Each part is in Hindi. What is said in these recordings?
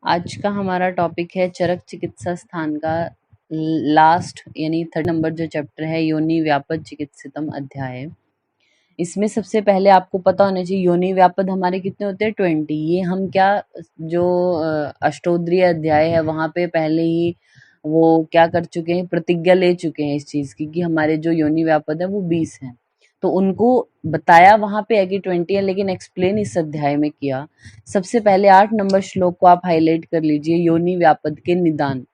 आज का हमारा टॉपिक है चरक चिकित्सा स्थान का लास्ट यानी 3rd नंबर जो चैप्टर है योनि व्यापद चिकित्सितम अध्याय। इसमें सबसे पहले आपको पता होना चाहिए योनि व्यापद हमारे कितने होते हैं 20। ये हम क्या जो अष्टोद्रीय अध्याय है वहां पे पहले ही वो क्या कर चुके हैं, प्रतिज्ञा ले चुके हैं इस चीज की कि हमारे जो योनि व्यापद है वो 20 हैं। तो उनको बताया वहां पे है कि 20 है, लेकिन एक्सप्लेन इस अध्याय में किया। सबसे पहले 8 नंबर श्लोक को आप हाईलाइट कर लीजिए। योनि व्यापद के निदान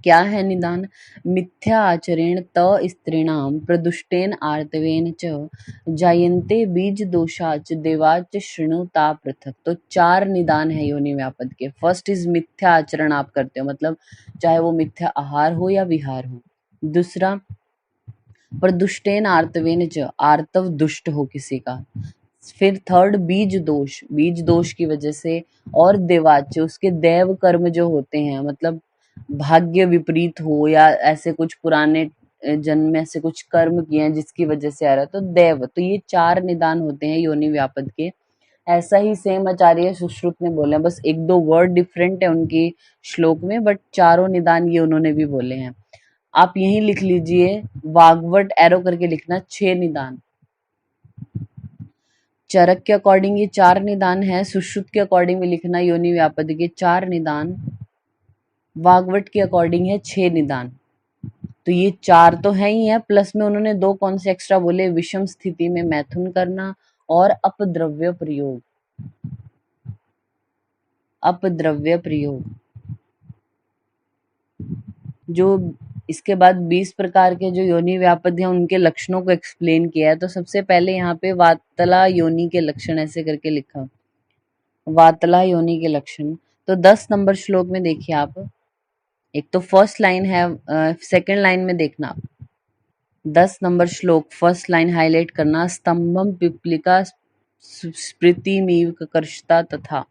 क्या है? निदान मिथ्या आचरेण त स्त्रीणाम प्रदुष्टेन आर्तवेन च जायन्ते बीज दोषाच देवाच शृणुता पृथक। तो 4 निदान है योनि व्यापद के। फर्स्ट इज मिथ्या आचरण आप करते हो, मतलब चाहे वो मिथ्या आहार हो या विहार हो। दूसरा प्रदुष्टेन आर्तवेन च, आर्तव दुष्ट हो किसी का। फिर थर्ड बीज दोष की वजह से, और देवाच उसके देव कर्म जो होते हैं, मतलब भाग्य विपरीत हो या ऐसे कुछ पुराने जन्म में ऐसे कुछ कर्म किए हैं जिसकी वजह से आ रहा है, तो देव। तो ये 4 निदान होते हैं योनि व्यापद के। ऐसा ही सेम आचार्य सुश्रुत ने बोले हैं, बस 1-2 वर्ड डिफरेंट है उनकी श्लोक में, बट चारों निदान ये उन्होंने भी बोले हैं। आप यही लिख लीजिए, वाग्वट एरो करके लिखना 6 निदान। चरक के अकॉर्डिंग ये 4 निदान है, सुश्रुत के अकॉर्डिंग भी लिखना योनि व्यापद के 4 निदान, वाग्वट के अकॉर्डिंग है 6 निदान। तो ये 4 तो है ही है, प्लस में उन्होंने 2 कौन से एक्स्ट्रा बोले? विषम स्थिति में मैथुन करना और अपद्रव्य प्रयोग। अपद्रव्य प्रयोग जो इसके बाद 20 प्रकार के जो योनि व्यापद हैं उनके लक्षणों को एक्सप्लेन किया है। तो सबसे पहले यहाँ पे वातला योनि के लक्षण ऐसे करके लिखा, वातला योनि के लक्षण। तो 10 नंबर श्लोक में देखिए आप, एक तो फर्स्ट लाइन है, सेकंड लाइन में देखना आप 10 नंबर श्लोक फर्स्ट लाइन हाईलाइट करना, स्तंभम पिपलिका स्मृतिमीव ककर्षता तथा।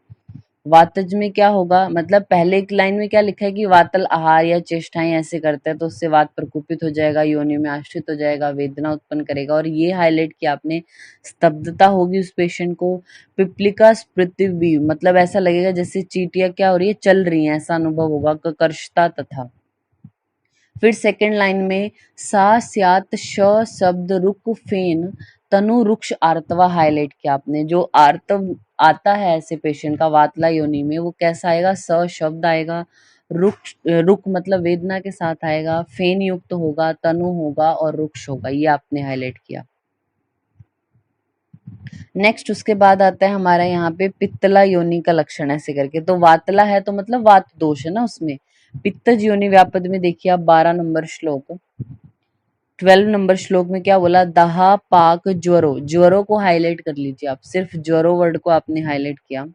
वातज में क्या होगा, मतलब पहले एक लाइन में क्या लिखा है कि वातल आहार या चेष्टाएं ऐसे करता है तो उससे वात प्रकोपित हो जाएगा, योनि में आश्रित हो जाएगा, वेदना उत्पन्न करेगा। और ये हाईलाइट किया आपने, स्तब्धता होगी उस पेशेंट को। पिपलिका स्मृति, मतलब ऐसा लगेगा जैसे चींटियां क्या हो रही है, चल रही हैं, ऐसा अनुभव होगा। ककर्षता तथा। फिर सेकंड लाइन में सा स्यात श शब्द रुक फेन तनु रुक्ष आर्तवा हाईलाइट किया आपने। जो आर्तव आता है ऐसे पेशेंट का वातला योनि में, वो कैसा आएगा? स शब्द आएगा, रुक मतलब वेदना के साथ आएगा, फेन युक्त होगा, तनु होगा और रुक्ष होगा। ये आपने हाईलाइट किया। नेक्स्ट उसके बाद आता है हमारा यहाँ पे पित्तला योनि का लक्षण ऐसे करके। तो वातला है तो मतलब वात दोष है ना उसमें। पित्तज योनि व्यापद में देखिए आप 12 नंबर श्लोक, 12 नंबर श्लोक में क्या बोला? दहा पाक ज्वरो, ज्वरो को हाईलाइट कर लीजिए आप, सिर्फ ज्वरो वर्ड को आपने हाईलाइट किया।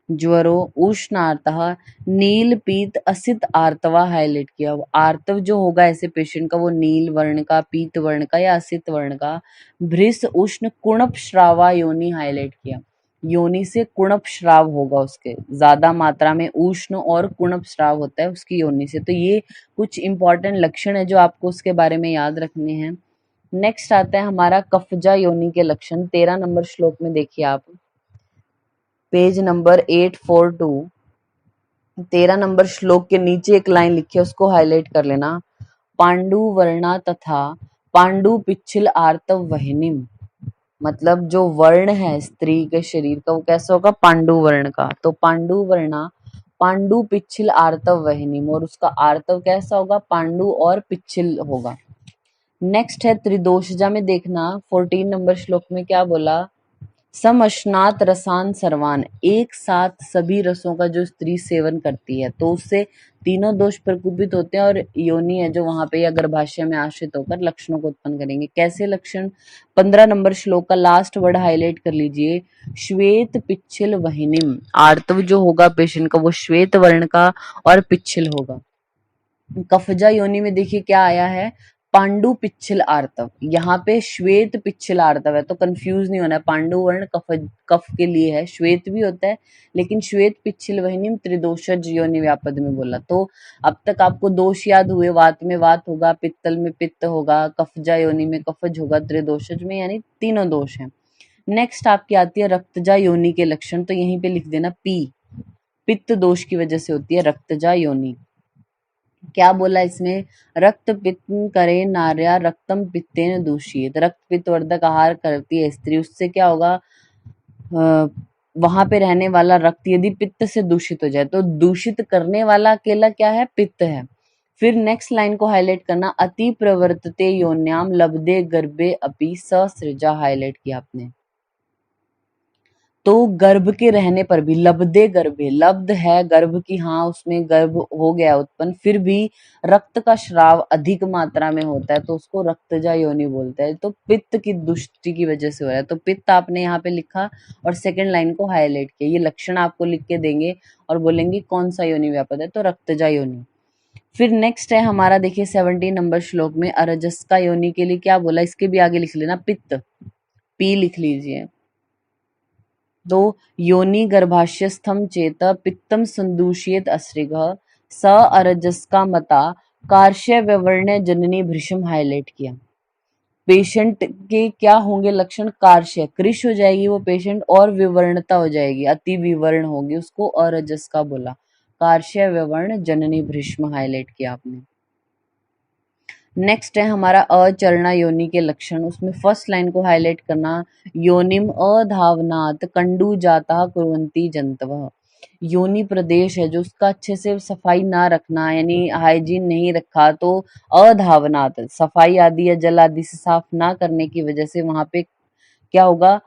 ज्वरो उष्णार्तः नील पीत असित आर्तवा हाईलाइट किया। आर्तव जो होगा ऐसे पेशेंट का वो नील वर्ण का, पीत वर्ण का या असित वर्ण का। भृस उष्ण कुणप श्रावा योनि हाईलाइट किया। योनि से कुणप श्राव होगा उसके, ज्यादा मात्रा में उष्ण और कुणप श्राव होता है उसकी योनि से। तो ये कुछ इंपॉर्टेंट लक्षण है जो आपको उसके बारे में याद रखने हैं। नेक्स्ट आता है हमारा कफजा योनि के लक्षण। 13 नंबर श्लोक में देखिए आप, पेज नंबर 842, 13 नंबर श्लोक के नीचे एक लाइन लिखी है, उसको हाईलाइट कर लेना। पांडु वर्णा तथा पांडु पिच्छिल आर्तव वहिनीम, मतलब जो वर्ण है स्त्री के शरीर का वो कैसा होगा? पांडु वर्ण का। तो पांडु वर्णा पांडु पिच्छिल आर्तव वहिनीम, और उसका आर्तव कैसा होगा? पांडु और पिच्छिल होगा। नेक्स्ट है त्रिदोषजा में देखना, 14 नंबर श्लोक में क्या बोला? समश्नात रसान सर्वान, एक साथ सभी रसों का जो स्त्री सेवन करती है तो उससे तीनों दोष प्रकुपित होते हैं, और योनि है जो वहां पे या गर्भाशय में आश्रित होकर लक्षणों को उत्पन्न करेंगे। कैसे लक्षण? 15 नंबर श्लोक का लास्ट वर्ड हाईलाइट कर लीजिए, श्वेत पिच्छिल वहिनीम। आर्तव जो होगा पेशेंट का वो श्वेत वर्ण का और पिच्छिल होगा। कफजा योनि में देखिए क्या आया है? पांडु पिच्छिल आर्तव। यहाँ पे श्वेत पिच्छिल आर्तव है, तो कंफ्यूज नहीं होना है। पांडु वर्ण कफ के लिए है, श्वेत भी होता है, लेकिन श्वेत पिच्छिल वहिनीम त्रिदोषज योनि व्यापद में बोला। तो अब तक आपको दोष याद हुए, वात में वात होगा, पित्तल में पित्त होगा, कफजा योनि में कफज होगा, त्रिदोषज में यानी तीनों दोष हैं। नेक्स्ट आपकी आती है रक्तजा योनि के लक्षण। तो यहीं पे लिख देना पी, पित्त दोष की वजह से होती है रक्तजा योनि। क्या बोला इसमें, रक्त पित्त करे नार्या रक्तम पित्तेन दूषित, रक्त पित्त वर्धक आहार करती है स्त्री, उससे क्या होगा, वहां पे रहने वाला रक्त यदि पित्त से दूषित हो जाए, तो दूषित करने वाला अकेला क्या है, पित्त है। फिर नेक्स्ट लाइन को हाईलाइट करना, अति प्रवर्तते योन्याम लब्धे गर्भे अपि ससृजा, हाईलाइट किया आपने। तो गर्भ के रहने पर भी, लब्धे गर्भे, लब्ध है गर्भ की, हाँ उसमें गर्भ हो गया उत्पन्न, फिर भी रक्त का स्राव अधिक मात्रा में होता है तो उसको रक्तजा योनि बोलते हैं। तो पित्त की दुष्टि की वजह से हो रहा है, तो पित्त आपने यहाँ पे लिखा और सेकंड लाइन को हाईलाइट किया। ये लक्षण आपको लिख के देंगे और बोलेंगे कौन सा योनि व्यापद है, तो रक्तजा योनि। फिर नेक्स्ट है हमारा, देखिए 17 नंबर श्लोक में अरजस्का योनि के लिए क्या बोला, इसके भी आगे लिख लेना पित्त, पी लिख लीजिए। तो योनि गर्भाशयस्थम चेत पित्तम संदूषयेत असृग स अरजस्का मता कार्श्य व्यवर्ण जननी भृशम, हाईलाइट किया। पेशेंट के क्या होंगे लक्षण, कार्श्य, कृश हो जाएगी वो पेशेंट, और विवर्णता हो जाएगी, अति विवर्ण होगी, उसको अरजस्का बोला। कार्श्य व्यवर्ण जननी भृष्म, हाईलाइट किया आपने। नेक्स्ट है हमारा अचरणा योनि के लक्षण, उसमें फर्स्ट लाइन को हाईलाइट करना, योनिम अधावनात् कंडू जाता कुर्वन्ति जंतवः। योनि प्रदेश है जो उसका अच्छे से सफाई ना रखना, यानी हाइजीन नहीं रखा, तो अधावनात् सफाई आदि या जल आदि से साफ ना करने की वजह से वहां पे क्या होगा,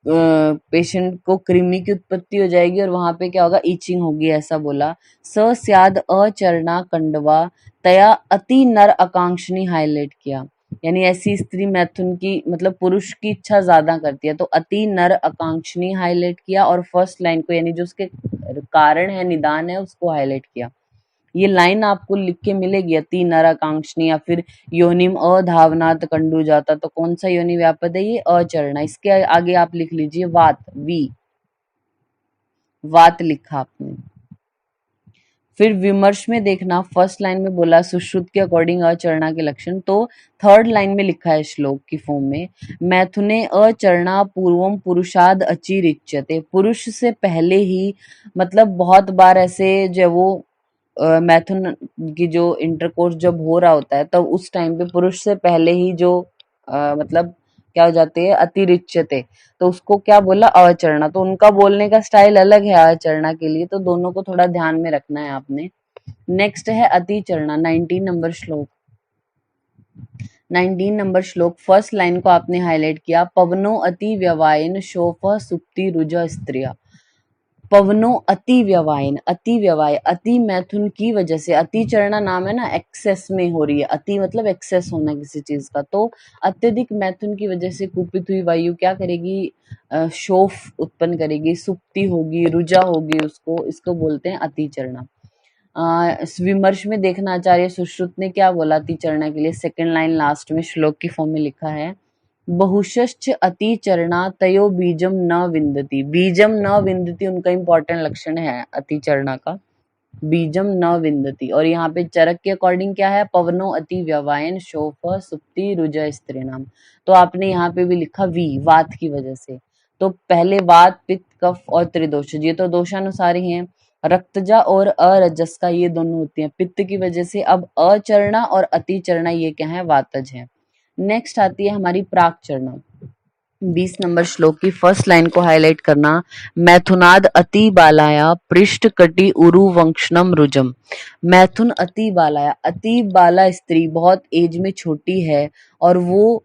पेशेंट को कृमि की उत्पत्ति हो जाएगी और वहां पे क्या होगा, ईचिंग होगी, ऐसा बोला। स स्याद अचरणा कंडवा तया अति नर आकांक्षणी, हाईलाइट किया। यानी ऐसी स्त्री मैथुन की मतलब पुरुष की इच्छा ज्यादा करती है, तो अति नर आकांक्षणी हाईलाइट किया, और फर्स्ट लाइन को यानी जो उसके कारण है, निदान है, उसको हाईलाइट किया। ये लाइन आपको लिख के मिलेगी, अति नराकांक्षणी या फिर योनिम अधावनात् कंडू जाता, तो कौन सा योनि व्यापद है, ये अचरणा। इसके आगे आप लिख लीजिए वात, वी, वात लिखा आपने। फिर विमर्श में देखना, फर्स्ट लाइन में बोला सुश्रुत के अकॉर्डिंग अचरणा के लक्षण, तो थर्ड लाइन में लिखा है श्लोक की फॉर्म में, मैथुने अचरणा पूर्वम पुरुषाद अचिरिच्यते, पुरुष से पहले ही, मतलब बहुत बार ऐसे जो वो मैथुन की जो इंटरकोर्स जब हो रहा होता है तब उस टाइम पे पुरुष से पहले ही जो मतलब क्या हो जाते हैं, अतिरिच्यते, तो उसको क्या बोला, अवचरणा। तो उनका बोलने का स्टाइल अलग है अवचरणा के लिए, तो दोनों को थोड़ा ध्यान में रखना है आपने। नेक्स्ट है अतिचरणा, 19 नंबर श्लोक। 19 नंबर श्लोक, फर्स्ट लाइन को आपने हाईलाइट किया, पवनो अति व्यवायन शोफ सुप्ति रुज स्त्रिया। पवनो अति व्यवायन, अति व्यवाय, अति मैथुन की वजह से, अति चरणा नाम है ना, एक्सेस में हो रही है, अति मतलब एक्सेस होना किसी चीज का, तो अत्यधिक मैथुन की वजह से कुपित हुई वायु क्या करेगी, शोफ उत्पन्न करेगी, सुप्ति होगी, रुजा होगी, उसको, इसको बोलते हैं अति चरणा। विमर्श में देखना आचार्य सुश्रुत ने क्या बोला अति चरणा के लिए, सेकंड लाइन लास्ट में श्लोक की फॉर्म में लिखा है, बहुशश्च अतिचरणा तयो बीजम न विन्दति, बीजम न विन्दति उनका इंपॉर्टेंट लक्षण है अतिचरणा का, बीजम न विन्दति। और यहाँ पे चरक के अकॉर्डिंग क्या है, पवनो अति व्यवायन शोफ सुप्ति रुज स्त्रीणाम, तो आपने यहाँ पे भी लिखा वी, वात की वजह से। तो पहले वात, पित्त, कफ और त्रिदोष, ये तो दोषानुसार ही है। रक्तजा और अरजस का ये दोनों होती हैं पित्त की वजह से। अब अचरणा और अतिचरणा ये क्या है, वातज है। नेक्स्ट आती है हमारी प्राक चरणा, 20 नंबर श्लोक की फर्स्ट लाइन को हाईलाइट करना, मैथुनाद अति बालाया पृष्ठ कटि उरु वंक्षणम रुजम। मैथुन अति बालाया, अति बाला स्त्री बहुत एज में छोटी है और वो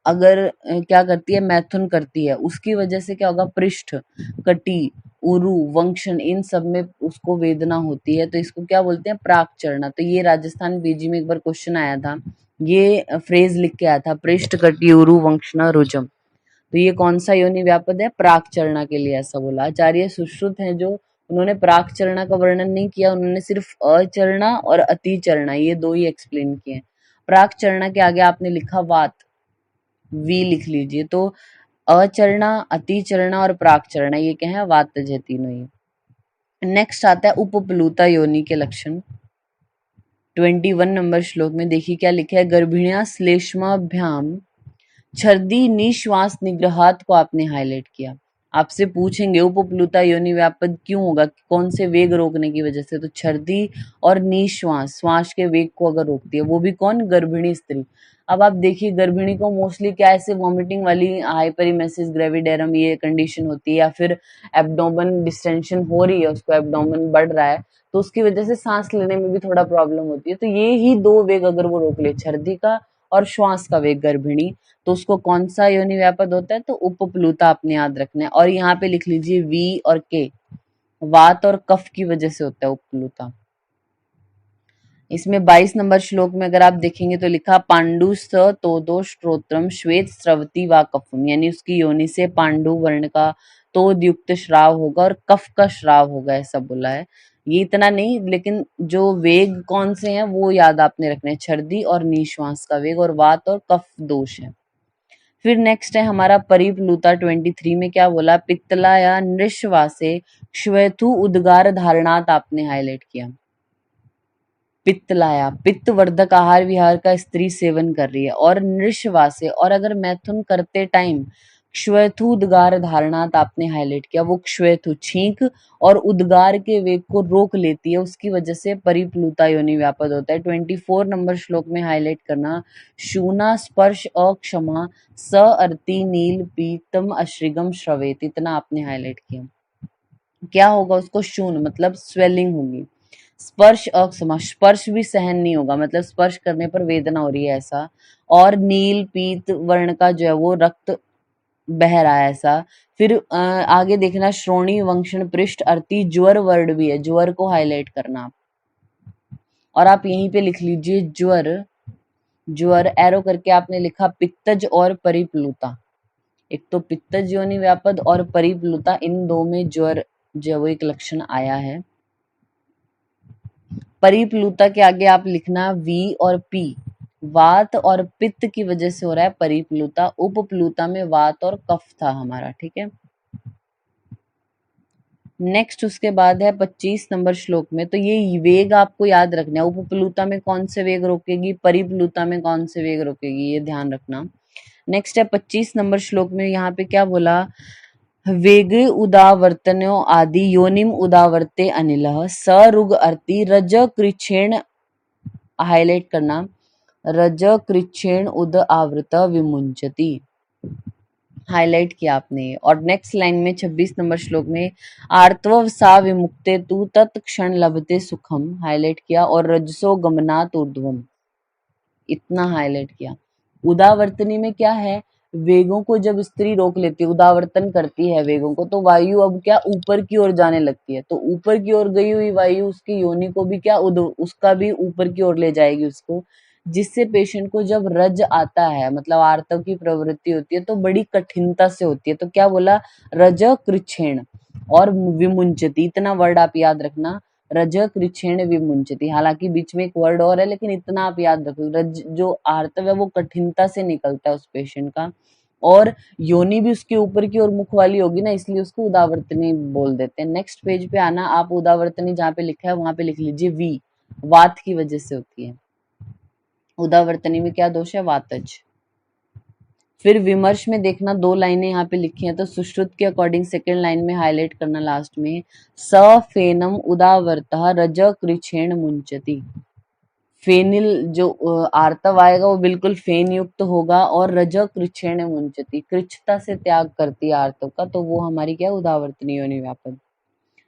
अगर क्या करती है, मैथुन करती है, उसकी वजह से क्या होगा, पृष्ठ, कटि, उरु, वंक्षण, इन सब में उसको वेदना होती है, तो इसको क्या बोलते हैं, प्राक चरणा। तो ये राजस्थान बीजी में एक बार क्वेश्चन आया था, ये फ्रेज लिख के आया था, पृष्ठ कटि उरु वंक्षण रुजम। तो ये कौन सा योनि व्यापद है, प्राक चरणा के लिए ऐसा बोला। आचार्य सुश्रुत हैं जो, उन्होंने प्राक चरणा का वर्णन नहीं किया, उन्होंने सिर्फ अचरणा और अतिचरणा ये दो ही एक्सप्लेन किए। प्राक चरणा के आगे आपने लिखा वात, वी लिख लीजिए। तो अचरणा, अतिचरणा और प्राक चरणा ये क्या है, वातज है तीनों ही। नेक्स्ट आता है उपप्लुता योनि के लक्षण, 21 नंबर श्लोक में देखिए क्या लिखा है, गर्भिणिया श्लेष्माभ्याम छर्दी निश्वास निग्रहात को आपने हाईलाइट किया। आपसे पूछेंगे उपप्लुता योनि व्यापद क्यों होगा, कौन से वेग रोकने की वजह से, तो छर्दी और निश्वास, श्वास के वेग को अगर रोकती है, वो भी कौन, गर्भिणी स्त्री। अब आप देखिए गर्भिणी को मोस्टली क्या ऐसे वॉमिटिंग वाली हाइपरिमेसिस ग्रेविडेरम ये कंडीशन होती है, या फिर एब्डोमेन डिस्टेंशन हो रही है, उसको एब्डोमेन बढ़ रहा है, तो उसकी वजह से सांस लेने में भी थोड़ा प्रॉब्लम होती है। तो ये ही दो वेग अगर वो रोक ले, छर्दी का और श्वास का वेग गर्भिणी, तो उसको कौन सा योनि व्यापद होता है, तो उपप्लुता आपने याद रखना है। और यहाँ पे लिख लीजिए वी और के, वात और कफ की वजह से होता है उपप्लुता। इसमें 22 नंबर श्लोक में अगर आप देखेंगे तो लिखा पांडु स तोदो श्रोत्रम श्वेत स्रवती व कफम, यानी उसकी योनि से पांडु वर्ण का तोद युक्त श्राव होगा और कफ का श्राव होगा, ऐसा बोला है। ये इतना नहीं, लेकिन जो वेग कौन से हैं वो याद आपने रखने हैं, छर्दी और निश्वास का वेग, और वात और कफ दोष है। फिर नेक्स्ट है हमारा परिप्लुता 23 में क्या बोला, पित्तला या नृश्वासे श्वेथु उद्गार धारणात आपने हाईलाइट किया। पित्तलाया, पित्त वर्धक आहार विहार का स्त्री सेवन कर रही है, और नृश्वासे, और अगर मैथुन करते टाइम श्वेथु उद्गार धारणात आपने हाईलाइट किया, वो श्वेथु छींक और उद्गार के वेग को रोक लेती है, उसकी वजह से परिप्लुता योनि व्यापद होता है। 24 नंबर श्लोक में हाईलाइट करना, शूना स्पर्श अक्षमा स अर्ति नील पीतम अश्रिगम श्रवेत, इतना आपने हाईलाइट किया। क्या होगा उसको, शून मतलब स्वेलिंग होगी, स्पर्श अक्षमा, स्पर्श भी सहन नहीं होगा, मतलब स्पर्श करने पर वेदना हो रही है ऐसा, और नील पीत वर्ण का जो है वो रक्त बह रहा है ऐसा। फिर आगे देखना, श्रोणी वंक्षण पृष्ठ अर्थी ज्वर वर्ड भी है, ज्वर को हाईलाइट करना आप। और आप यहीं पे लिख लीजिए ज्वर, ज्वर एरो करके आपने लिखा पित्तज और परिप्लुता, एक तो पित्तज योनि व्यापद और परिप्लुता, इन दो में ज्वर जो वो एक लक्षण आया है। परिप्लुता के आगे आप लिखना वी और पी, वात और पित्त की वजह से हो रहा है परिप्लुता, उपप्लुता में वात और कफ था हमारा, ठीक है। नेक्स्ट उसके बाद है 25 नंबर श्लोक में, तो ये वेग आपको याद रखना है, उपप्लुता में कौन से वेग रोकेगी, परिप्लुता में कौन से वेग रोकेगी, ये ध्यान रखना। नेक्स्ट है 25 नंबर श्लोक में, यहाँ पे क्या बोला, वेग उदावर्तनो आदि योनिम उदावर्ते अनिलः सरुग अर्ति रज कृच्छेण, हाईलाइट करना, रज कृच्छेण उद आवृत विमुंचति, हाईलाइट किया आपने। और नेक्स्ट लाइन में 26 नंबर श्लोक में, आर्तव सा विमुक्ते तु तत्क्षण लभते सुखम, हाईलाइट किया, और रजसो गमनात ऊर्ध्वम, इतना हाईलाइट किया। उदावर्तनी में क्या है, वेगों को जब स्त्री रोक लेती है, उदावर्तन करती है वेगों को, तो वायु अब क्या ऊपर की ओर जाने लगती है, तो ऊपर की ओर गई हुई वायु उसकी योनि को भी क्या उसका भी ऊपर की ओर ले जाएगी उसको, जिससे पेशेंट को जब रज आता है, मतलब आर्तव की प्रवृत्ति होती है, तो बड़ी कठिनता से होती है। तो क्या बोला, रज कृच्छेण और विमुंचती, इतना वर्ड आप याद रखना, रज कृच्छेण विमुंचती, हालांकि बीच में एक वर्ड और है, लेकिन इतना आप याद रखो, रज जो आर्तव है वो कठिनता से निकलता है उस पेशेंट का, और योनि भी उसके ऊपर की ओर मुख वाली होगी ना, इसलिए उसको उदावर्तनी बोल देते हैं। नेक्स्ट पेज पे आना, आप उदावर्तनी जहाँ पे लिखा है वहां पे लिख लीजिए वी, वात की वजह से होती है। उदावर्तनी में क्या दोष है, वातज। फिर विमर्श में देखना, दो लाइनें यहाँ पे लिखी हैं, तो सुश्रुत के अकॉर्डिंग सेकेंड लाइन में हाईलाइट करना लास्ट में, स फेनम उदावर्तः रज कृच्छेण मुंचति, फेनिल जो आर्तव आएगा वो बिल्कुल फेन युक्त होगा, और रज कृच्छेण मुंचति, कृच्छता से त्याग करती है आर्तव का, तो वो हमारी क्या, उदावर्तनी योनि व्यापद।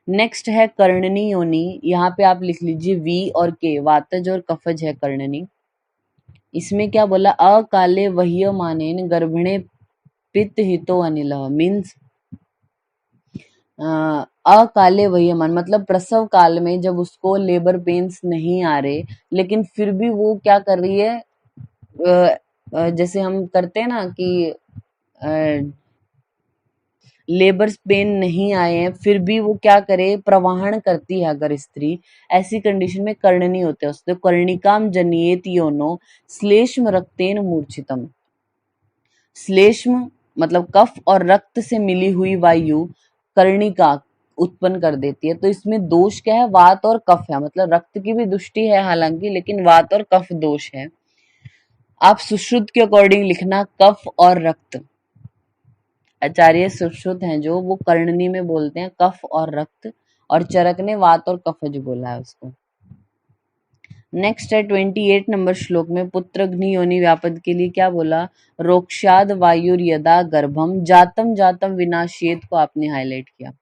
नेक्स्ट है कर्णनी योनि, यहाँ पे आप लिख लीजिए वी और के, वातज और कफज है कर्णनी। इसमें क्या बोला, अकाले वह्यमानेन गर्भिणे पित्त हितो अनिलः, मीन्स अकाले वह्यमान मतलब प्रसव काल में जब उसको लेबर पेन्स नहीं आ रहे, लेकिन फिर भी वो क्या कर रही है, जैसे हम करते हैं ना कि लेबर पेन नहीं आए हैं फिर भी वो क्या करे, प्रवाहन करती है अगर स्त्री, ऐसी कंडीशन में कर्णनी होते हैं उससे, कर्णिकाम जनियेत योनो श्लेष्म रक्तेन मूर्छितम, श्लेष्म मतलब कफ और रक्त से मिली हुई वायु कर्णिका उत्पन्न कर देती है। तो इसमें दोष क्या है, वात और कफ है, मतलब रक्त की भी दुष्टि है हालांकि, लेकिन वात और कफ दोष है। आप सुश्रुत के अकॉर्डिंग लिखना कफ और रक्त, आचार्य सुश्रुत हैं जो वो कर्णनी में बोलते हैं कफ और रक्त, और चरक ने वात और कफज बोला है उसको। नेक्स्ट है 28 नंबर श्लोक में पुत्रघ्नि योनि व्यापद के लिए क्या बोला, रोक्षाद वायुर्यदा गर्भम जातम जातम विनाशेत को आपने हाईलाइट किया।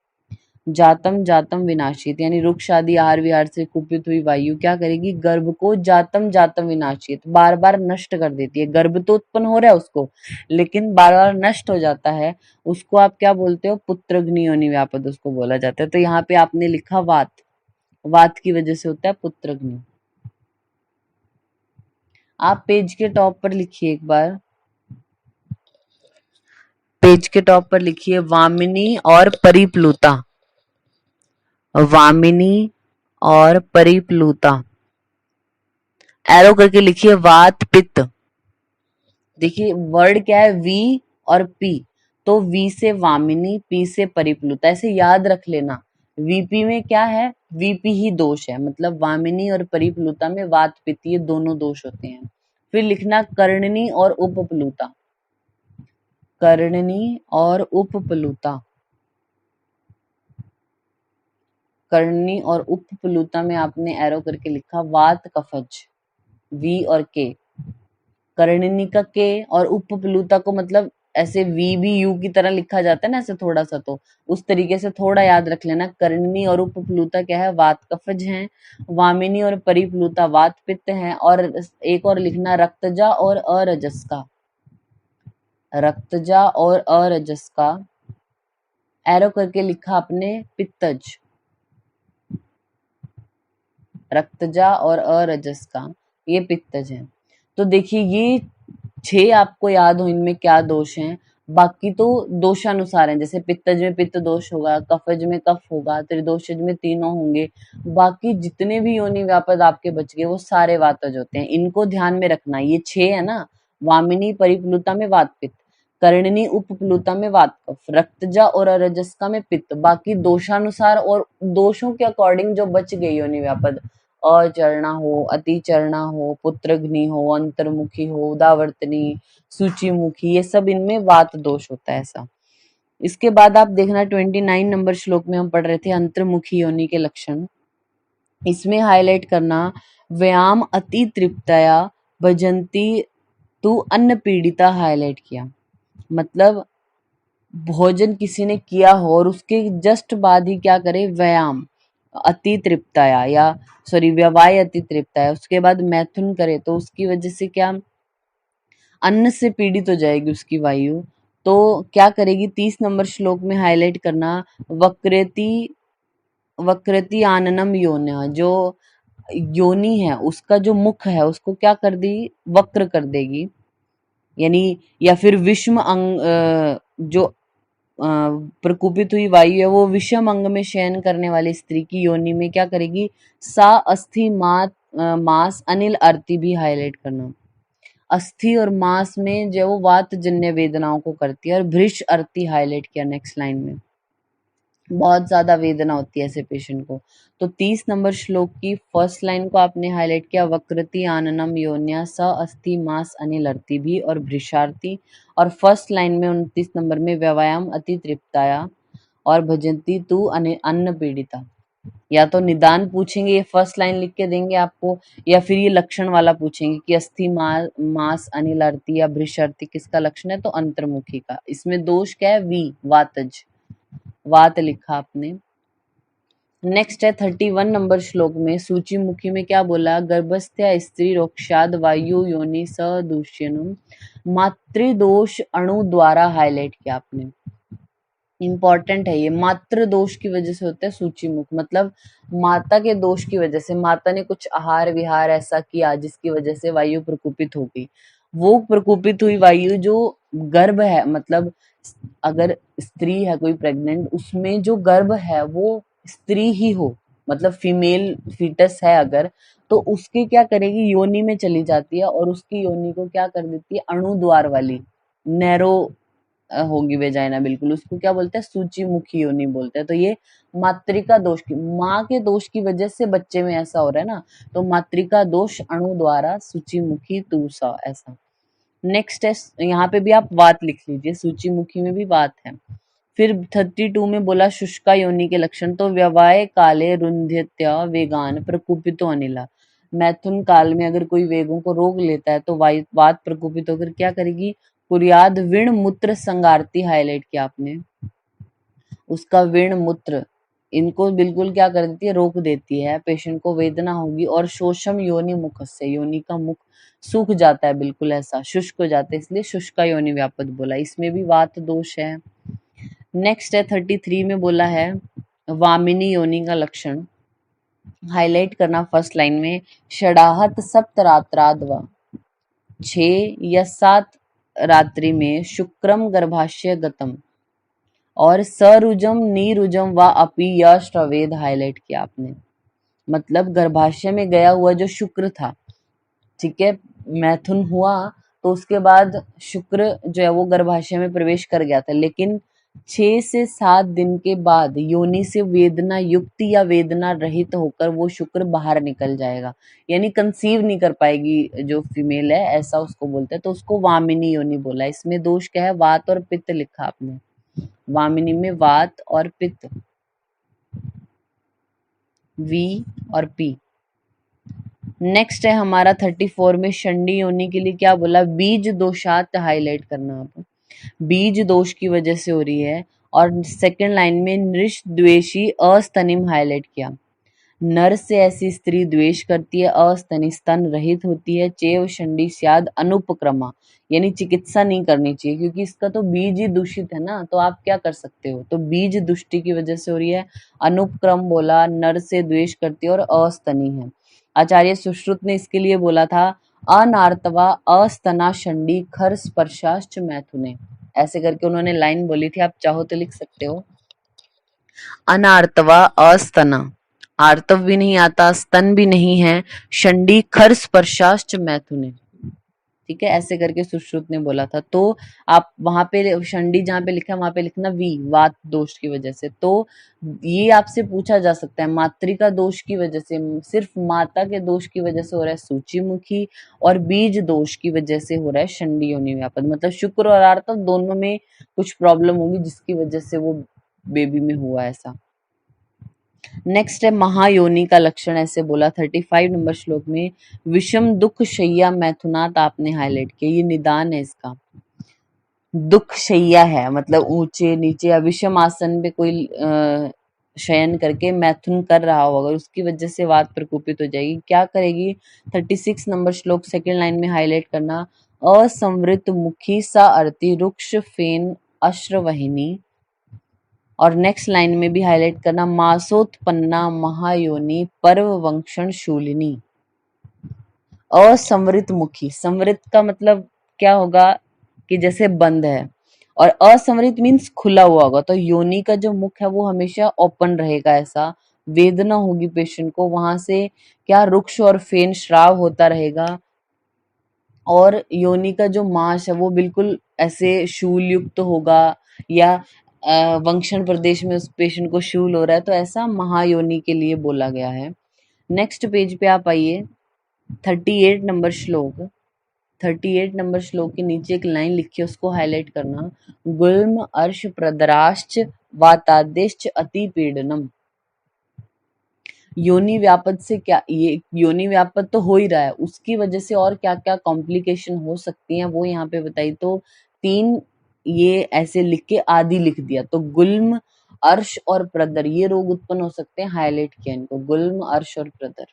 जातम जातम विनाशित यानी रुक्ष आदि आहार विहार से कुपित हुई वायु क्या करेगी, गर्भ को जातम जातम विनाशित बार बार नष्ट कर देती है। गर्भ तो उत्पन्न हो रहा है उसको, लेकिन बार बार नष्ट हो जाता है, उसको आप क्या बोलते हो, पुत्रघ्नि योनि व्यापद उसको बोला जाता है। तो यहाँ पे आपने लिखा वात, वात की वजह से होता है पुत्रघ्नि। आप पेज के टॉप पर लिखिए एक बार, पेज के टॉप पर लिखिए वामिनी और परिप्लुता, वामिनी और परिप्लुता, एरो करके लिखिए वात पित्त। देखिए वर्ड क्या है, वी और पी, तो वी से वामिनी, पी से परिप्लुता, ऐसे याद रख लेना। वीपी में क्या है, वीपी ही दोष है, मतलब वामिनी और परिप्लुता में वात पित्त ये दोनों दोष होते हैं। फिर लिखना कर्णनी और उपप्लुता, कर्णनी और उपप्लुता, कर्णनी और उपप्लुता में आपने एरो करके लिखा वात कफज, वी और के। कर्णनी का के और उपप्लुता को मतलब ऐसे वी भी यू की तरह लिखा जाता है ना ऐसे थोड़ा सा, तो उस तरीके से थोड़ा याद रख लेना। कर्णनी और उपप्लुता क्या है, वात कफज हैं। वामिनी और परिप्लुता वात पित्त हैं। और एक और लिखना रक्तजा और अरजस का, रक्तजा और अरजस का एरो करके लिखा आपने पित्तज, रक्तजा और अरजस का ये पित्तज है। तो देखिए ये 6 आपको याद हो इनमें क्या दोष हैं, बाकी तो दोषानुसार हैं, जैसे पित्तज में पित्त दोष होगा, कफज में कफ होगा, त्रिदोषज में तीनों होंगे। बाकी जितने भी योनि व्यापद आपके बच गए वो सारे वातज होते हैं, इनको ध्यान में रखना। ये 6 है ना, वामिनी परिप्लुता में वात पित्त, कर्णनी उपप्लुता में वात कफ, रक्तजा और अरजस्का में पित्त, बाकी दोषानुसार और दोषों के अकॉर्डिंग जो बच गए योनि व्यापद, अचरणा हो, अतिचरणा हो, पुत्रघ्नि हो, अंतर्मुखी हो, उदावर्तनी, सूचीमुखी, ये सब इनमें वात दोष होता है ऐसा। इसके बाद आप देखना 29 नंबर श्लोक में हम पढ़ रहे थे अंतर्मुखी योनि के लक्षण, इसमें हाईलाइट करना व्यायाम अति तृप्तया भजंती तू अन्न पीड़िता हाईलाइट किया। मतलब भोजन किसी ने किया हो और उसके जस्ट बाद ही क्या करे, व्यायाम अति तृप्ताया या सॉरी व्यवाय अति तृप्ताया, उसके बाद मैथुन करे तो उसकी वजह से क्या अन्न से पीड़ित हो जाएगी उसकी वायु। तो क्या करेगी, 30 नंबर श्लोक में हाईलाइट करना वक्रति, वक्रति आननम योन्या, जो योनि है उसका जो मुख है उसको क्या कर दी, वक्र कर देगी, यानी या फिर विषम अंग जो प्रकुपित हुई वायु है वो विषम अंग में शयन करने वाली स्त्री की योनि में क्या करेगी, सा अस्थि मास अनिल अर्ति भी हाईलाइट करना। अस्थि और मास में जो वो वात जन्य वेदनाओं को करती है। और भृश अर्ति हाईलाइट किया नेक्स्ट लाइन में, बहुत ज्यादा वेदना होती है ऐसे पेशेंट को। तो 30 नंबर श्लोक की फर्स्ट लाइन को आपने हाईलाइट किया वक्रति आननम योन्या स अस्थि मास अनिलर्ति भी और भृशार्ति। और फर्स्ट लाइन में 29 नंबर में व्यवयाम अति तृप्ताया और भजंती तू अन्न पीड़िता। या तो निदान पूछेंगे, ये फर्स्ट लाइन लिख के देंगे आपको, या फिर ये लक्षण वाला पूछेंगे कि अस्थि मास अनिलर्ति या भृशार्ति किसका लक्षण है, तो अंतर्मुखी का। इसमें दोष क्या है, वी वातज, वात लिखा आपने। नेक्स्ट है 31 नंबर श्लोक में सूचीमुखी में क्या बोला, गर्भस्थ्या स्त्री रोक्षाद वायु योनि सदूष्यनम, मातृदोष अणु द्वारा हाईलाइट किया आपने, इंपॉर्टेंट है ये। मातृ दोष की वजह से होता है सूचीमुख, मतलब माता के दोष की वजह से, माता ने कुछ आहार विहार ऐसा किया जिसकी वजह से वायु प्रकुपित हो गई। वो प्रकुपित हुई वायु जो गर्भ है, मतलब अगर स्त्री है कोई प्रेग्नेंट, उसमें जो गर्भ है वो स्त्री ही हो, मतलब फीमेल फीटस है अगर, तो उसके क्या करेगी, योनि में चली जाती है और उसकी योनि को क्या कर देती है, अणु द्वार वाली, नैरो होगी वेजाइना बिल्कुल, उसको क्या बोलते हैं, सूचीमुखी योनि बोलते हैं। तो ये मातृका दोष की, माँ के दोष की वजह से बच्चे में ऐसा हो रहा है ना, तो मातृका दोष अणु द्वारा सूचीमुखी तूसा ऐसा। नेक्स्ट है, यहाँ पे भी आप वात लिख लीजिए, सूचीमुखी में भी वात है। फिर 32 में बोला शुष्का योनि के लक्षण, तो व्यवाय काले रुंध्यत्य वेगान प्रकुपितो अनिला। मैथुन काल में अगर कोई वेगों को रोक लेता है तो वात प्रकुपित होकर क्या करेगी, कुर्याद विण मूत्र संगारती हाईलाइट किया आपने, उसका विण मूत्र इनको बिल्कुल क्या कर देती है, रोक देती है, पेशेंट को वेदना होगी। और शोषम योनि मुख से, योनि का मुख सूख जाता है, बिल्कुल ऐसा शुष्क हो जाता है, इसलिए शुष्का योनि व्यापद बोला, इसमें भी वात दोष है। नेक्स्ट है 33 में बोला है वामिनी योनि का लक्षण, हाईलाइट करना फर्स्ट लाइन में, षडाहत सप्तरात्राद्वा, 6 या 7 रात्रि में शुक्रम गर्भाशय गतम, और सरुजम नीरुजम व अपि यष्ट्रवेद हाईलाइट किया आपने, मतलब गर्भाशय में गया हुआ जो शुक्र था, ठीक है, मैथुन हुआ तो उसके बाद शुक्र जो है वो गर्भाशय में प्रवेश कर गया था, लेकिन 6 से 7 दिन के बाद योनि से वेदना युक्त या वेदना रहित होकर वो शुक्र बाहर निकल जाएगा, यानी कंसीव नहीं कर पाएगी जो फीमेल है, ऐसा उसको बोलते हैं, तो उसको वामिनी योनि बोला। इसमें दोष क्या है, वात और पित्त लिखा आपने, वामिनी में वात और पित्त, वी और पी। नेक्स्ट है हमारा 34 में शंडी योनि के लिए क्या बोला, बीज दोषात हाईलाइट करना, आप बीज दोष की वजह से हो रही है। और सेकंड लाइन में नृष द्वेषी अस्तनिम हाईलाइट किया, नर से ऐसी स्त्री द्वेष करती है, अस्तनी स्तन रहित होती है, चेव शंडी स्याद अनुपक्रमा, यानी चिकित्सा नहीं करनी चाहिए क्योंकि इसका तो बीज ही दूषित है ना, तो आप क्या कर सकते हो, तो बीज दुष्टि की वजह से हो रही है। अनुपक्रम बोला, नर से द्वेष करती है और अस्तनी है। आचार्य सुश्रुत ने इसके लिए बोला था अनार्तवा अस्तना शंडी खर स्पर्शाश्च मैथुने, ऐसे करके उन्होंने लाइन बोली थी, आप चाहो तो लिख सकते हो, अनार्तवा अस्तना, आर्तव भी नहीं आता, स्तन भी नहीं है, शंडी खर स्पर्शाश्च मैथुने, ठीक है, ऐसे करके सुश्रुत ने बोला था। तो आप वहां पे शंडी जहाँ पे लिखा है वहां पे लिखना वी, वात दोष की वजह से। तो ये आपसे पूछा जा सकता है मातृका दोष की वजह से, सिर्फ माता के दोष की वजह से हो रहा है सूचीमुखी, और बीज दोष की वजह से हो रहा है शंडी योनि व्यापद, मतलब शुक्र और आर्तव दोनों में कुछ प्रॉब्लम होगी जिसकी वजह से वो बेबी में हुआ ऐसा। नेक्स्ट है महायोनि का लक्षण, ऐसे बोला 35 नंबर श्लोक में, विषम दुख शैया मैथुनात आपने हाईलाइट किया, ये निदान है इसका, दुख शैया है मतलब ऊंचे नीचे या विषम आसन पे कोई शयन करके मैथुन कर रहा होगा, उसकी वजह से वात प्रकोपित हो जाएगी, क्या करेगी, 36 नंबर श्लोक सेकंड लाइन में हाईलाइट करना, असंवृत मुखी सा अर्थी रुक्ष फेन अश्रवहिनी, और नेक्स्ट लाइन में भी हाईलाइट करना, मासोत्पन्ना महायोनि पर्व वंक्षण शूलिनी। असंवृत मुखी, संवृत का मतलब क्या होगा कि जैसे बंद है, और असंवृत मीन्स खुला हुआ होगा, तो योनि का जो मुख है वो हमेशा ओपन रहेगा, ऐसा वेदना होगी पेशेंट को, वहां से क्या रुक्ष और फेन श्राव होता रहेगा, और योनि का जो मांस है वो बिल्कुल ऐसे शूल युक्त होगा, या वंक्षण प्रदेश में उस पेशेंट को शूल हो रहा है, तो ऐसा महायोनि के लिए बोला गया है। नेक्स्ट पेज पे आप आइए, 38 नंबर श्लोक, 38 नंबर श्लोक के नीचे एक लाइन लिखी है, उसको हाईलाइट करना, गुल्म अर्श प्रदराश्च वातादिश्च अति पीड़नम। योनि व्यापद से क्या, ये योनि व्यापद तो हो ही रहा है, उसकी वजह से और क्या क्या कॉम्प्लिकेशन हो सकती हैं वो यहाँ पे बताई, तो 3 ये ऐसे लिख के आदि लिख दिया, तो गुल्म अर्श और प्रदर ये रोग उत्पन्न हो सकते हैं, हाईलाइट किया इनको, गुल्म अर्श और प्रदर,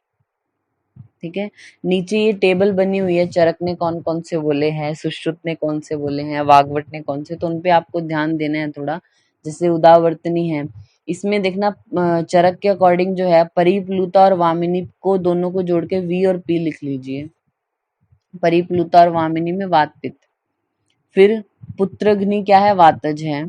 ठीक है। नीचे ये टेबल बनी हुई है, चरक ने कौन कौन से बोले हैं, सुश्रुत ने कौन से बोले हैं, वाग्वट ने कौन से, तो उनपे आपको ध्यान देना है थोड़ा, जैसे उदावर्तनी है, इसमें देखना चरक के अकॉर्डिंग जो है परिप्लुता और वामिनी को दोनों को जोड़ के वी और पी लिख लीजिए, परिप्लुता और वामिनी में वात पित्त। फिर पुत्रग्नि क्या है, वातज है,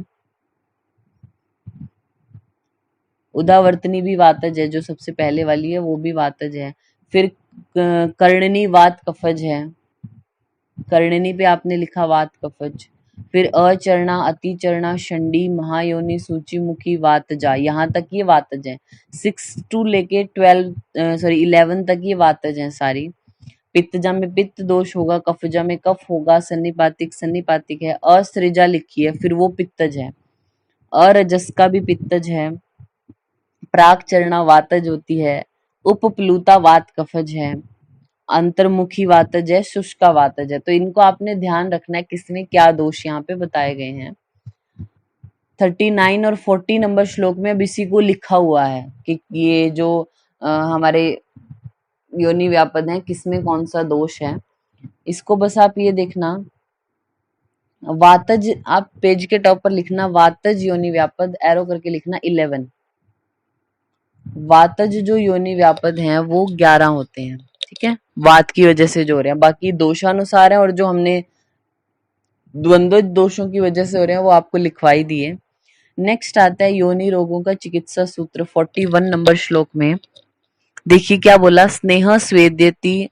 उदावर्तनी भी वातज है, जो सबसे पहले वाली है वो भी वातज है। फिर कर्णनी वात कफज है, कर्णनी पे आपने लिखा वात कफज। फिर अचरणा अतिचरणा शंडी महायोनि सूचीमुखी वातजा, यहाँ तक ये वातज है, 6 to लेके 12 11 तक ये वातज है सारी। पित्तजा में पित्त दोष होगा, कफजा में कफ होगा, सन्निपातिक सन्निपातिक है, असृजा लिखी है फिर वो पित्तज है, अरजस का भी पित्तज है, प्राक चरणा वातज होती है, उपप्लुता वात कफज है, अंतर्मुखी वातज है, शुष्का वातज है। तो इनको आपने ध्यान रखना है किसमें क्या दोष यहाँ पे बताए गए हैं। 39 और 40 नंबर श्लोक में अब इसी को लिखा हुआ है कि ये जो हमारे योनि व्यापद है किसमें कौन सा दोष है। इसको बस आप ये देखना, वातज आप पेज के टॉप पर लिखना, वातज योनि व्यापद एरो करके लिखना 11। वातज जो योनि व्यापद हैं वो 11 होते हैं, ठीक है, वात की वजह से जो हो रहे हैं। बाकी दोषानुसार है और जो हमने द्वंद्व दोषों की वजह से हो रहे हैं वो आपको लिखवाई दिए। नेक्स्ट आता है योनि रोगों का चिकित्सा सूत्र 41 नंबर श्लोक में। देखिए क्या बोला, स्नेह स्वेद्यति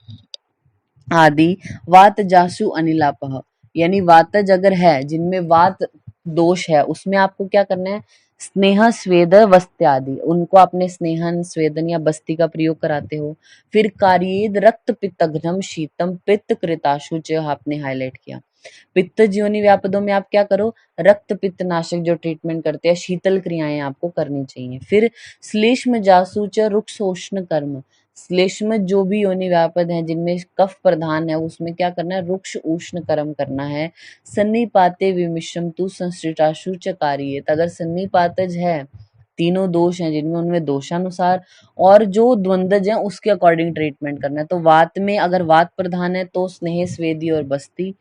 आदि वात जासु अनिलापह, यानी वातज अगर है जिनमें वात दोष है उसमें आपको क्या करना है, स्नेह स्वेद वस्त्य आदि, उनको आपने स्नेहन स्वेदन या बस्ती का प्रयोग कराते हो। फिर कार्येद रक्त पित्तघ्नम शीतम पित्त कृताशु जो आपने हाईलाइट किया। पित्त योनि व्यापदों में आप क्या करो, रक्त पित्त नाशक जो ट्रीटमेंट करते हैं, शीतल क्रियाएं आपको करनी चाहिए। फिर श्लेष्म जासूच रुक्षोष्ण कर्म, श्लेष्म जो भी योनि व्यापद है जिनमें कफ प्रधान है उसमें क्या करना है, रुक्ष उष्ण कर्म करना है। सन्निपाते विमिश्रम तु संश्रिताशु च कार्येत, अगर सन्निपातज है, तीनों दोष हैं जिनमें उनमें दोषानुसार और जो द्वंद्वज है उसके अकॉर्डिंग ट्रीटमेंट करना है। तो वात में अगर वात प्रधान है तो स्नेह स्वेदी और बस्ती,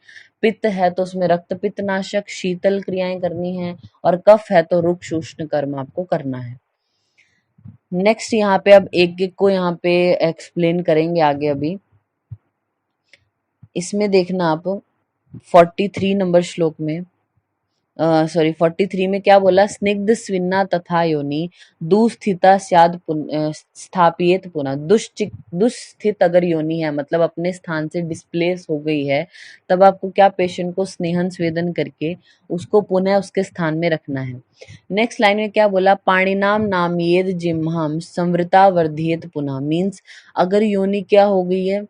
पित्त है तो उसमें रक्त पित्त नाशक शीतल क्रियाएं करनी है, और कफ है तो रुक्ष उष्ण कर्म आपको करना है। नेक्स्ट यहाँ पे अब एक एक को यहाँ पे एक्सप्लेन करेंगे आगे। अभी इसमें देखना आप 43 नंबर श्लोक में, सॉरी 43 में क्या बोला, स्निग्ध स्विन्ना तथा योनि दुस्थिता स्याद स्थापियेत पुनः, दुस्थित अगर योनि है मतलब अपने स्थान से डिस्प्लेस हो गई है, तब आपको क्या पेशेंट को स्नेहन स्वेदन करके उसको पुनः उसके स्थान में रखना है। नेक्स्ट लाइन में क्या बोला, पाणिनाम नामयेद जिह्वाम संवृता वर्धियेत पुनः, मीन्स अगर योनि क्या हो गई है,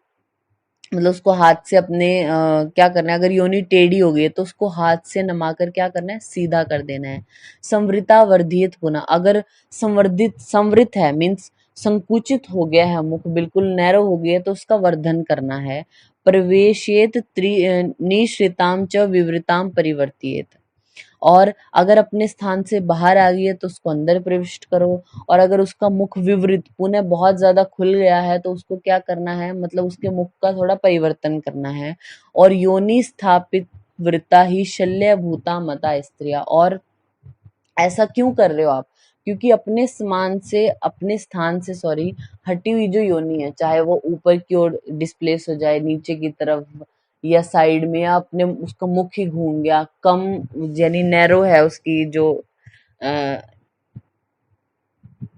मतलब उसको हाथ से अपने क्या करना है, अगर योनि टेढ़ी हो गई है तो उसको हाथ से नमाकर क्या करना है, सीधा कर देना है। संवृता वर्धित पुनः, अगर संवृत है मीन्स संकुचित हो गया है मुख, बिल्कुल नैरो हो गया है तो उसका वर्धन करना है। प्रवेशेत निश्रिताम च विवृताम परिवर्तियेत, और अगर अपने स्थान से बाहर आ गई है तो उसको अंदर प्रविष्ट करो, और अगर उसका मुख विवृत पुनः बहुत ज्यादा खुल गया है तो उसको क्या करना है, मतलब उसके मुख का थोड़ा परिवर्तन करना है। और योनि स्थापित वृता ही शल्य भूता मता स्त्रिया, और ऐसा क्यों कर रहे हो आप, क्योंकि अपने स्थान से सॉरी हटी हुई जो योनि है, चाहे वो ऊपर की ओर डिस्प्लेस हो जाए, नीचे की तरफ या साइड में, या अपने उसका मुख ही घूम गया, कम यानी नैरो है उसकी जो अ,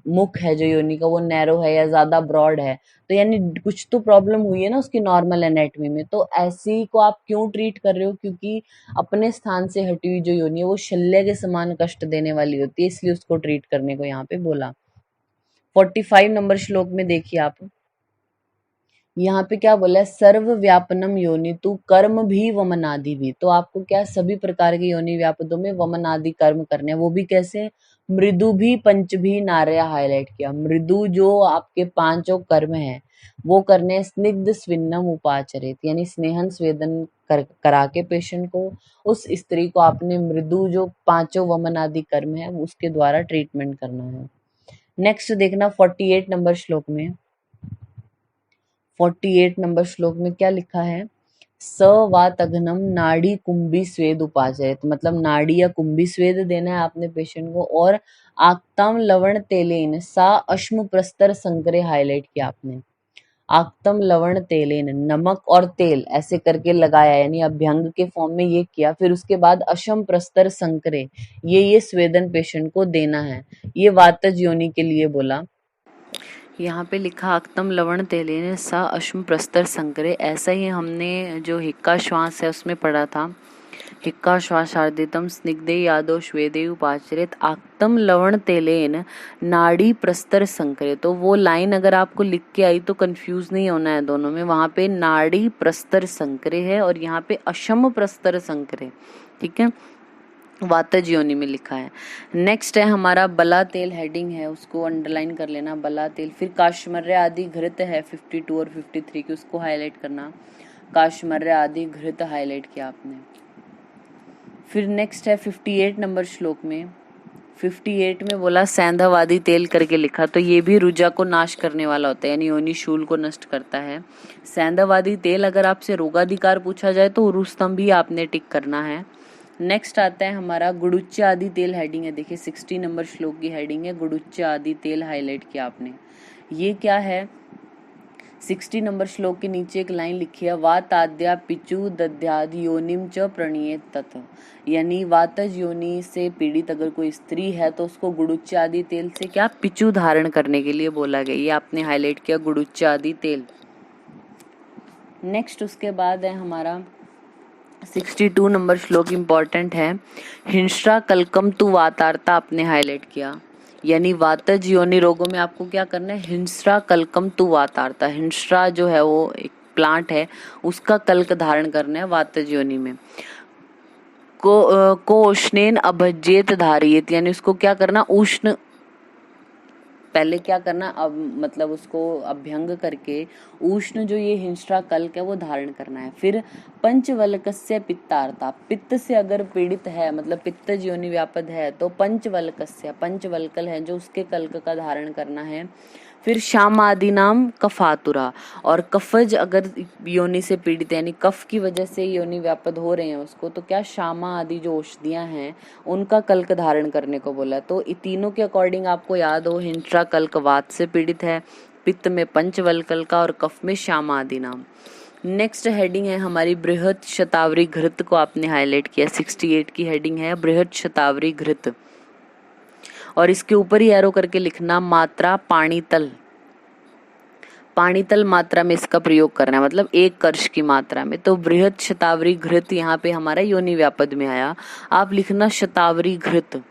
मुख है जो योनि का वो नैरो है या ज्यादा ब्रॉड है, तो यानी कुछ तो प्रॉब्लम हुई है ना उसकी नॉर्मल एनाटॉमी में। तो ऐसी को आप क्यों ट्रीट कर रहे हो, क्योंकि अपने स्थान से हटी हुई जो योनि है वो शल्य के समान कष्ट देने वाली होती है, इसलिए उसको ट्रीट करने को यहाँ पे बोला। 45 नंबर श्लोक में देखिए आप, यहाँ पे क्या बोला है, सर्व व्यापनम योनि तु कर्म भी वमन आदि भी, तो आपको क्या सभी प्रकार के योनि व्यापदों में वमन आदि कर्म करने हैं। वो भी कैसे, मृदु भी पंच भी नार्या हाईलाइट किया, मृदु जो आपके पांचों कर्म हैं वो करने हैं। स्निग्ध स्विन्नम उपाचरित, यानी स्नेहन स्वेदन करा के पेशेंट को, उस स्त्री को आपने मृदु जो पांचों वमन आदि कर्म है उसके द्वारा ट्रीटमेंट करना है। नेक्स्ट देखना 48 नंबर श्लोक में, 48 नंबर श्लोक में क्या लिखा है, स वा तघनम नाड़ी कुंभी स्वेद उपाचरित, मतलब नाड़ी या कुंभी स्वेद देना है आपने पेशेंट को। और आक्तम लवण तेलेन सा अश्म प्रस्तर संकरे हाईलाइट किया आपने, आक्तम लवण तेलेन, नमक और तेल ऐसे करके लगाया, यानी अभ्यंग के फॉर्म में ये किया। फिर उसके बाद अशम प्रस्तर संकरे, ये स्वेदन पेशेंट को देना है। ये वातज योनि के लिए बोला। यहाँ पे लिखा आक्तम लवण तेलेन सा अश्म प्रस्तर संकरे, ऐसा ही हमने जो हिक्का श्वास है उसमें पढ़ा था हिक्का श्वासार्दितम स्निग्धे यादो श्वेदे उपाचरित आक्तम लवण तेलेन नाड़ी प्रस्तर संकरे। तो वो लाइन अगर आपको लिख के आई तो कंफ्यूज नहीं होना है दोनों में, वहां पे नाड़ी प्रस्तर संकरे है और यहाँ पे अशम प्रस्तर संकरे, ठीक है, वातज योनि में लिखा है। नेक्स्ट है हमारा बला तेल, हेडिंग है उसको अंडरलाइन कर लेना, बला तेल। फिर काश्मर्य आदि घृत है 52 और 53 की, उसको हाईलाइट करना, काश्मर्य आदि घृत हाईलाइट किया आपने। फिर नेक्स्ट है 58 नंबर श्लोक में, 58 में बोला सैंधव तेल करके लिखा, तो ये भी रुजा को नाश करने वाला होता है, यानी योनि शूल को नष्ट करता है। सैंधव तेल अगर आपसे रोगाधिकार पूछा जाए तो उरुस्तम भी आपने टिक करना है। नेक्स्ट आता है हमारा गुडुच्च आदि तेल, हेडिंग है, देखिए 60 नंबर श्लोक की हेडिंग है, गुडुच्च आदि तेल हाईलाइट किया आपने। ये क्या है, 60 नंबर श्लोक के नीचे एक लाइन लिखी है, वात आद्या पिचु दध्याद योनिम च प्रणीयेत तत्, यानी वातज योनि से पीड़ित अगर कोई स्त्री है तो उसको गुडुच्च आदि तेल से क्या पिचु धारण करने के लिए बोला गया, ये आपने हाईलाइट किया, गुडुच्च आदि तेल। नेक्स्ट उसके बाद है हमारा 62 नंबर श्लोक इंपॉर्टेंट है, हिंस्रा कलकम तु वातारता आपने हाईलाइट किया, यानी वातज योनि रोगों में आपको क्या करना है, हिंस्रा कलकम तु वातारता, हिंस्रा जो है वो एक प्लांट है, उसका कल्क धारण करना है वातज योनि में। को उष्णेन अभज्येत धारियेत, यानी उसको क्या करना, उष्ण, पहले क्या करना, अब मतलब उसको अभ्यंग करके उष्ण जो ये हिंस्रा कल्क है वो धारण करना है। फिर पंचवल्कस्य पित्तार्ता, पित्त से अगर पीड़ित है, मतलब पित्त योनि व्यापद है तो पंचवल्कस्य, पंचवल्कल है जो उसके कल्क का धारण करना है। फिर शामादि नाम कफातुरा, और कफज अगर योनि से पीड़ित है, यानी कफ की वजह से योनि व्यापद हो रहे हैं उसको, तो क्या शामा आदि जो औषधियां हैं उनका कल्क धारण करने को बोला। तो इन तीनों के अकॉर्डिंग आपको याद हो, हिंस्रा कल्क वात से पीड़ित है, पित्त में पंचवल्कल का और कफ में शामा आदि नाम। नेक्स्ट हेडिंग है हमारी बृहत शतावरी घृत को आपने हाईलाइट किया, 68 की हेडिंग है बृहत शतावरी घृत, और इसके ऊपर ही एरो करके लिखना मात्रा पाणीतल, पाणीतल मात्रा में इसका प्रयोग करना है, मतलब एक कर्ष की मात्रा में। तो बृहत शतावरी घृत यहाँ पे हमारा योनि व्यापद में आया, आप लिखना शतावरी घृत,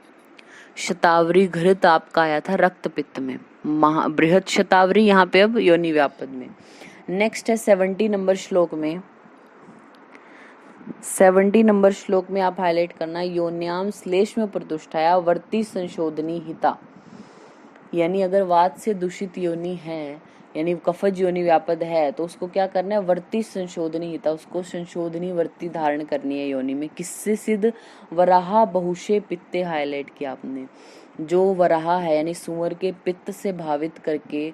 शतावरी घृत आपका आया था रक्त पित्त में, बृहत शतावरी यहाँ पे अब योनि व्यापद में। नेक्स्ट है 70 नंबर श्लोक में, 70 नंबर श्लोक में आप हाईलाइट करना, योन्याम श्लेष्म प्रतुष्ठाया वर्ती संशोधनी हिता, यानी अगर वात से दूषित योनि है, यानी कफज योनि व्यापद है, तो उसको क्या करना है, वर्ती संशोधनी हिता, उसको संशोधनी वर्ती धारण करनी है योनि में। किससे सिद्ध, वराहा बहुशे पित्ते हाईलाइट किया आपने, जो वराहा है यानी सुअर के पित्त से भावित करके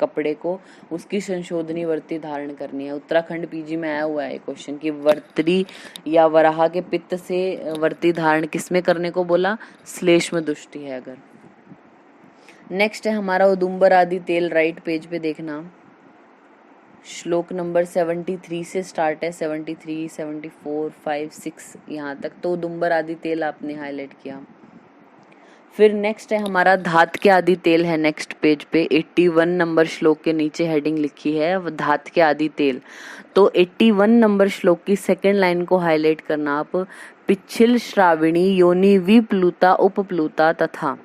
कपड़े को, उसकी संशोधनी वर्ती धारण करनी है। उत्तराखंड पीजी में आया हुआ है क्वेश्चन कि वर्त्री या वराहा के पित्त से वर्ती धारण किसमें करने को बोला, श्लेष्म दुष्टि है अगर। नेक्स्ट है हमारा उदुम्बर आदि तेल, राइट पेज पे देखना, श्लोक नंबर 73 से स्टार्ट है, 73, 74, 5, 6 यहाँ तक, तो उदुम्बर आदि तेल आपने हाईलाइट किया। फिर नेक्स्ट है हमारा धात के आदि तेल है, नेक्स्ट पेज पे 81 नंबर श्लोक के नीचे हेडिंग लिखी है धात के आदि तेल। तो 81 नंबर श्लोक की सेकेंड लाइन को हाईलाइट करना आप, पिछिल श्राविणी योनि विप्लुता उपप्लुता तथा,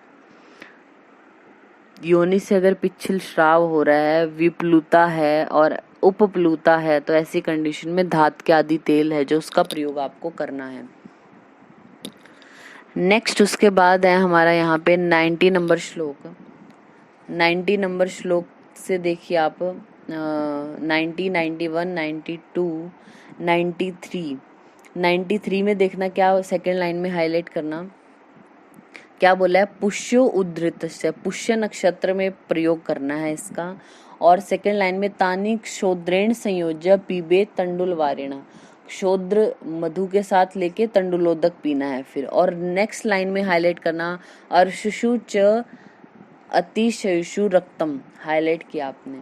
योनि से अगर पिछिल श्राव हो रहा है, विप्लुता है और उपप्लुता है, तो ऐसी कंडीशन में धात के आदि तेल है जो उसका प्रयोग आपको करना है। नेक्स्ट उसके बाद है हमारा यहाँ पे 90 नंबर श्लोक, 90 नंबर श्लोक से देखिए आप 90, 91, 92, 93, 93 में देखना क्या सेकेंड लाइन में हाईलाइट करना, क्या बोला है, पुष्यो उद्धृत से, पुष्य नक्षत्र में प्रयोग करना है इसका। और सेकेंड लाइन में तानी क्षोद्रेण संयोज्य पीबे तंडुल वारिणा, क्षोद्र मधु के साथ लेके तंडुलोदक पीना है फिर। और नेक्स्ट लाइन में हाईलाइट करना अर्शु च अतिशयशु रक्तम, हाईलाइट किया आपने।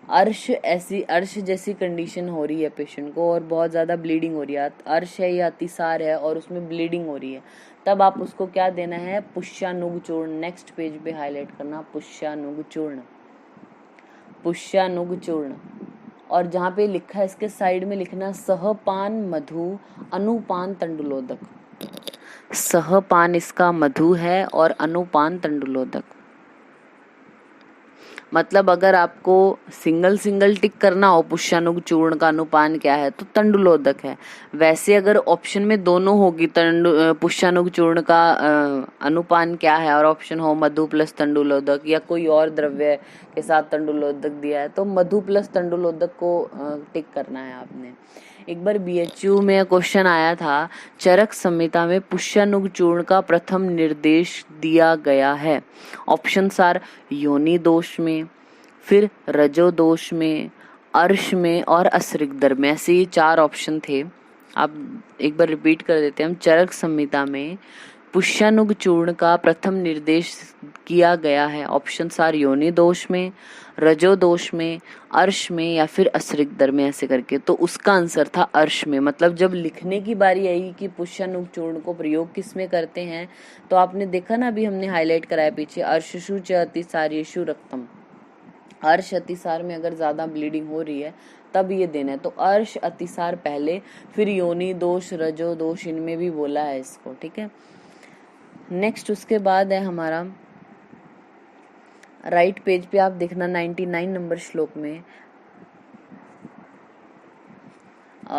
अर्श जैसी कंडीशन हो रही है पेशेंट को और बहुत ज्यादा ब्लीडिंग हो रही है, अर्श है या अतिसार है और उसमें ब्लीडिंग हो रही है, तब आप उसको क्या देना है, पुष्यानुग चूर्ण, नेक्स्ट पेज पे हाईलाइट करना पुष्यानुग चूर्ण, पुष्यानुग चूर्ण। और जहाँ पे लिखा है इसके साइड में लिखना सहपान मधु अनुपान तंडुलोदक। सहपान इसका मधु है और अनुपान तंडुलोदक। मतलब अगर आपको सिंगल सिंगल टिक करना हो पुष्यानुग चूर्ण का अनुपान क्या है तो तंडुलोदक है। वैसे अगर ऑप्शन में दोनों होगी पुष्यानुग चूर्ण का अनुपान क्या है और ऑप्शन हो मधु प्लस तंडुलोदक या कोई और द्रव्य के साथ तंडुलोदक दिया है तो मधु प्लस तंडुलोदक को टिक करना है आपने। एक बार बीएचयू में क्वेश्चन आया था, चरक संहिता में पुष्यानुग चूर्ण का प्रथम निर्देश दिया गया है। ऑप्शंस आर योनि दोष में, फिर रजो दोष में, अर्श में और असृग्दर में। ऐसे ये 4 ऑप्शन थे। आप एक बार रिपीट कर देते हैं हम। चरक संहिता में पुष्यानुग चूर्ण का प्रथम निर्देश किया गया है। ऑप्शंस आर योनि दोष में, रजो दोष में, अर्श में या फिर असृग्दर में, ऐसे करके। तो उसका आंसर था अर्श में। मतलब जब लिखने की बारी आई कि पुष्यानुग चूर्ण को प्रयोग किस में करते हैं तो आपने देखा ना, अभी हमने हाईलाइट कराया पीछे, अर्शु च अतिसार्येषु रक्तम। अर्श अतिसार में अगर ज्यादा ब्लीडिंग हो रही है तब ये देना है। तो अर्श अतिसार पहले, फिर योनि दोष, रजो दोष, इनमें भी बोला है इसको, ठीक है। नेक्स्ट उसके बाद है हमारा राइट पेज पे आप देखना 99 नंबर श्लोक में।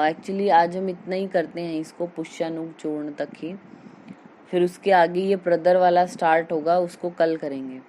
एक्चुअली आज हम इतना ही करते हैं इसको, पुष्यानुग चूर्ण तक ही, फिर उसके आगे ये प्रदर वाला स्टार्ट होगा, उसको कल करेंगे।